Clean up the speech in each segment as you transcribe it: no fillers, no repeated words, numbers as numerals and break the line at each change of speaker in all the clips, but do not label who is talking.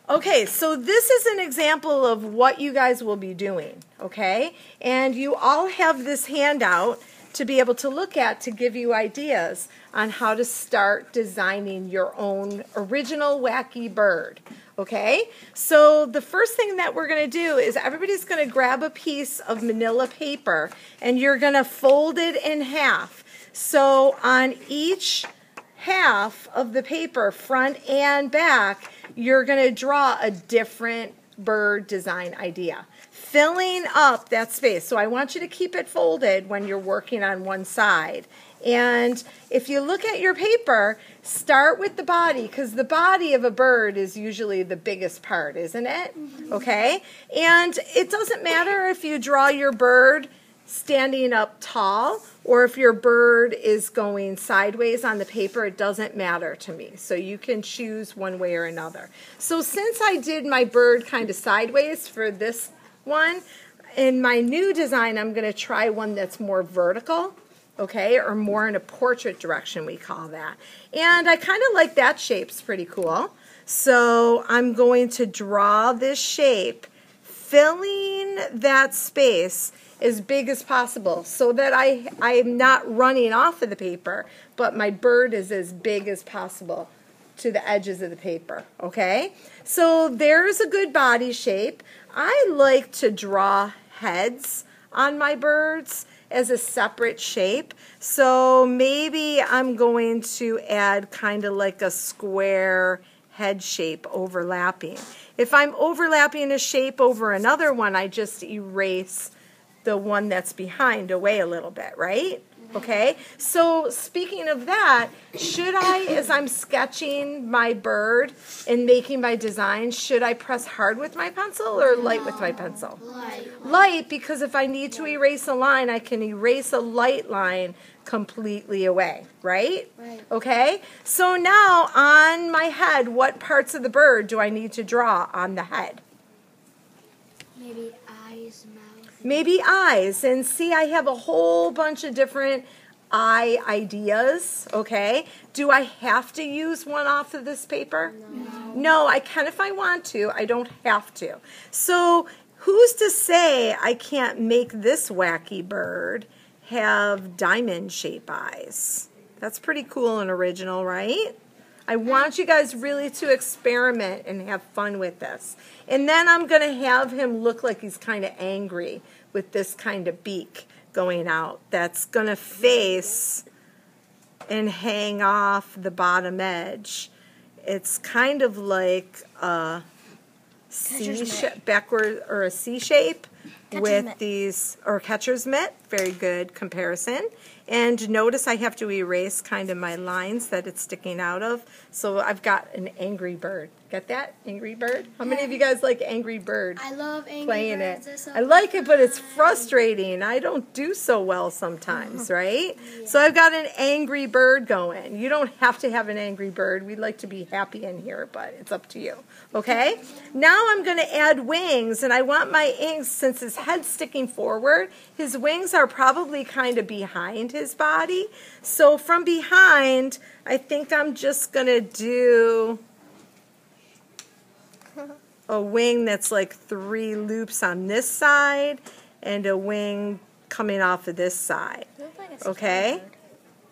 Okay, so this is an example of what you guys will be doing, okay? And you all have this handout to be able to look at to give you ideas on how to start designing your own original wacky bird, okay? So the first thing that we're going to do is everybody's going to grab a piece of manila paper and you're going to fold it in half. So on each half of the paper, front and back, you're going to draw a different bird design idea, filling up that space. So I want you to keep it folded when you're working on one side. And if you look at your paper, start with the body, because the body of a bird is usually the biggest part, isn't it? Okay? And it doesn't matter if you draw your bird standing up tall or if your bird is going sideways on the paper. It doesn't matter to me. So you can choose one way or another. So since I did my bird kind of sideways for this one, in my new design I'm going to try one that's more vertical, okay, or more in a portrait direction, we call that. And I kind of like that shape. It's pretty cool. So I'm going to draw this shape, filling that space as big as possible so that I'm not running off of the paper, but my bird is as big as possible to the edges of the paper, okay? So there's a good body shape. I like to draw heads on my birds as a separate shape. So maybe I'm going to add kind of like a square head shape overlapping. If I'm overlapping a shape over another one, I just erase the one that's behind away a little bit, right? Okay, so speaking of that, should I, as I'm sketching my bird and making my design, should I press hard with my pencil or light with my pencil? Light, because if I need to erase a line, I can erase a light line completely away, right? Okay, so now on my head, what parts of the bird do I need to draw on the head?
Maybe eyes, mouth.
Maybe eyes. And see, I have a whole bunch of different eye ideas, okay? Do I have to use one off of this paper? No, I can if I want to. I don't have to. So who's to say I can't make this wacky bird have diamond shape eyes? That's pretty cool and original, right? I want you guys really to experiment and have fun with this. And then I'm going to have him look like he's kind of angry with this kind of beak going out. That's going to face and hang off the bottom edge. It's kind of like a C backward or a C shape with these, or catcher's mitt. Very good comparison. And notice I have to erase kind of my lines that it's sticking out of. So I've got an angry bird. Get that? Angry Bird? How many of you guys like Angry Bird?
I love Angry
playing
Birds.
it.
So
I like it, but it's frustrating. I don't do so well sometimes, right? Yeah. So I've got an Angry Bird going. You don't have to have an Angry Bird. We'd like to be happy in here, but it's up to you. Okay? Now I'm going to add wings, and I want my wings, since his head's sticking forward, his wings are probably kind of behind his body. So from behind, I think I'm just going to do a wing that's like 3 loops on this side and a wing coming off of this side. Okay?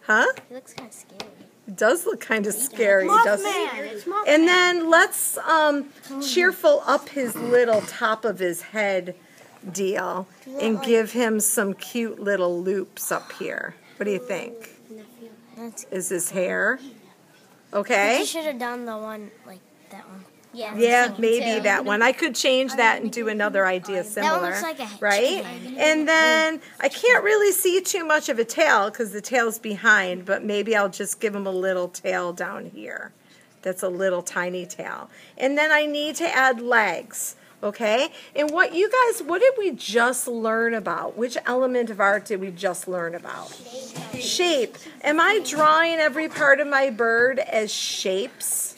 Huh?
It looks kind of scary.
It does look kind of scary, doesn't it? And then let's cheerful up his little top of his head deal and give him some cute little loops up here. What do you think? Is his hair? Okay?
You should have done the one like that one.
Yeah, maybe that one. I could change that and do another idea similar,
that one looks like a
right? And then I can't really see too much of a tail because the tail's behind, but maybe I'll just give him a little tail down here. That's a little tiny tail. And then I need to add legs, okay? And what did we just learn about? Which element of art did we just learn about? Shape. Am I drawing every part of my bird as shapes?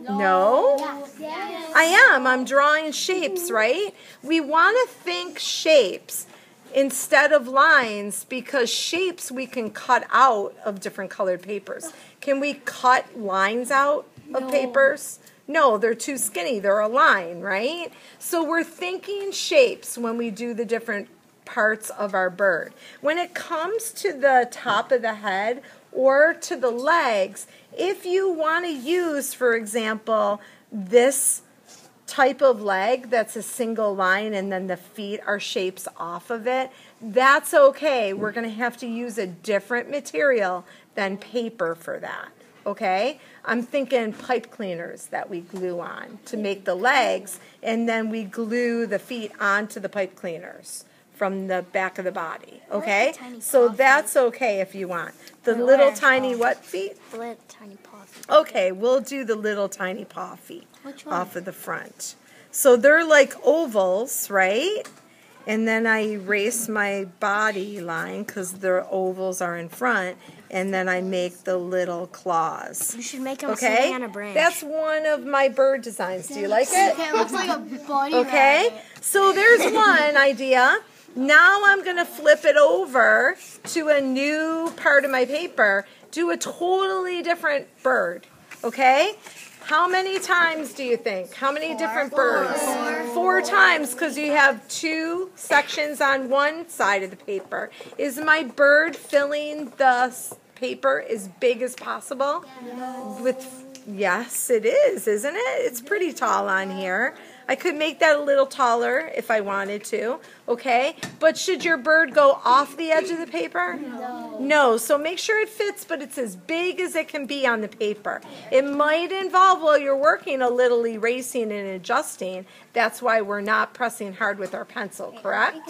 No? I am. I'm drawing shapes, right? We want to think shapes instead of lines because shapes we can cut out of different colored papers. Can we cut lines out? of papers? No, they're too skinny. They're a line, right? So we're thinking shapes when we do the different parts of our bird. When it comes to the top of the head or to the legs, if you want to use, for example, this type of leg that's a single line and then the feet are shapes off of it, that's okay. We're going to have to use a different material than paper for that. Okay? I'm thinking pipe cleaners that we glue on to make the legs, and then we glue the feet onto the pipe cleaners from the back of the body. Okay? So that's okay if you want. The little tiny what feet?
The little tiny paw feet.
Okay, we'll do the little tiny paw feet off of the front. So they're like ovals, right? And then I erase my body line because the ovals are in front, and then I make the little claws.
You should make them sitting on a branch.
That's one of my bird designs. Do you like it?
Okay, it looks like a bunny
Okay,
rabbit.
so there's one idea. Now I'm going to flip it over to a new part of my paper. Do a totally different bird. Okay? How many times do you think? How many different birds? Four times, because you have two sections on one side of the paper. Is my bird filling the paper as big as possible? Yes, it is, isn't it? It's pretty tall on here. I could make that a little taller if I wanted to, okay? But should your bird go off the edge of the paper? No, so make sure it fits, but it's as big as it can be on the paper. It might involve, while you're working, a little erasing and adjusting. That's why we're not pressing hard with our pencil, correct?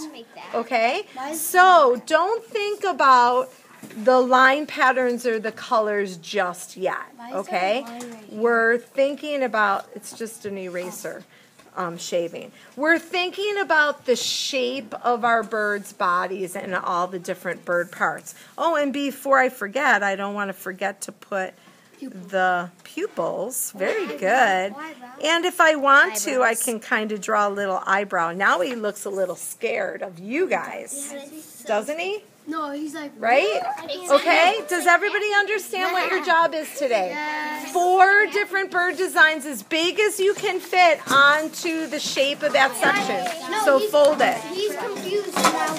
Okay? So don't think about the line patterns or the colors just yet, okay? We're thinking about, it's just an eraser. Shaving. We're thinking about the shape of our birds' bodies and all the different bird parts. Oh, and before I forget, I don't want to forget to put the pupils. Very good. And if I want to, I can kind of draw a little eyebrow. Now he looks a little scared of you guys, doesn't he?
No, he's like,
right? Okay, does everybody understand what your job is today?
Yes.
4 different bird designs as big as you can fit onto the shape of that section. So fold it.
He's confused now.